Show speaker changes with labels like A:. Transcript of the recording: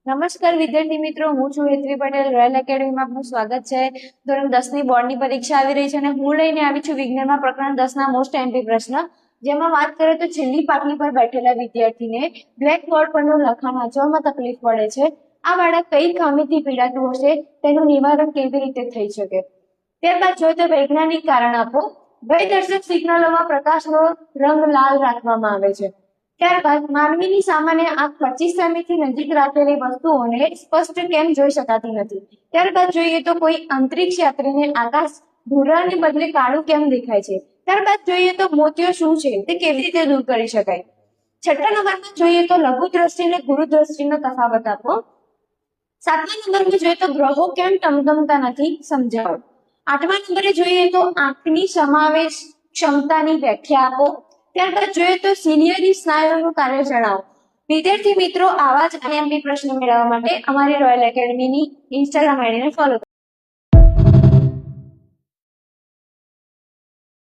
A: નમસ્કાર વિદ્યાર્થી મિત્રો, હું છું હેતવી પટેલ. રોયલ એકેડમીમાં આપનું સ્વાગત છે. ધોરણ 10 ની બોર્ડની પરીક્ષા આવી રહી છે અને હું લઈને આવી છું વિજ્ઞાનમાં પ્રકરણ 10 ના મોસ્ટ એમપી પ્રશ્ન, જેમાં વાત કરીએ તો છેલ્લી પાટલી પર બેઠેલા વિદ્યાર્થીને બ્લેકબોર્ડ પરનું લખાણ વાંચવામાં તકલીફ પડે છે. આ બાળક કઈ ખામીથી પીડાતું હશે, તેનું નિવારણ કેવી રીતે થઈ શકે? ત્યારબાદ જોઈએ તો વૈજ્ઞાનિક કારણ આપો. ભયદર્શક સિગ્નલોમાં પ્રકાશનો રંગ લાલ રાખવામાં આવે છે. ત્યારબાદ માનવીની સામાન્ય આંખ 25 સેમીથી નજીક રાખેલી વસ્તુઓને સ્પષ્ટ કેમ જોઈ શકાતી નથી? ત્યારબાદ જોઈએ તો કોઈ અંતરિક્ષ યાત્રીને આકાશ ભૂરાને બદલે કાળું કેમ દેખાય છે? ત્યારબાદ જોઈએ તો મોતિયો શું છે, તે કેવી રીતે દૂર કરી શકાય? છઠ્ઠા નંબરમાં જોઈએ તો લઘુ દ્રષ્ટિ અને ગુરુ દ્રષ્ટિનો તફાવત આપો. સાતમા નંબરમાં જોઈએ તો ગ્રહો કેમ ટમટમતા નથી, સમજાવો. આઠમા નંબરે જોઈએ તો આંખની સમાવેશ ક્ષમતાની વ્યાખ્યા આપો. ત્યારબાદ જોઈએ તો સિલિયરી સ્નાયુનું કાર્ય જણાવો. વિદ્યાર્થી મિત્રો, આવા જ આઈએમપી પ્રશ્નો મેળવવા માટે અમારી રોયલ એકેડમીની ઇન્સ્ટાગ્રામ આઈડીને ફોલો કરો.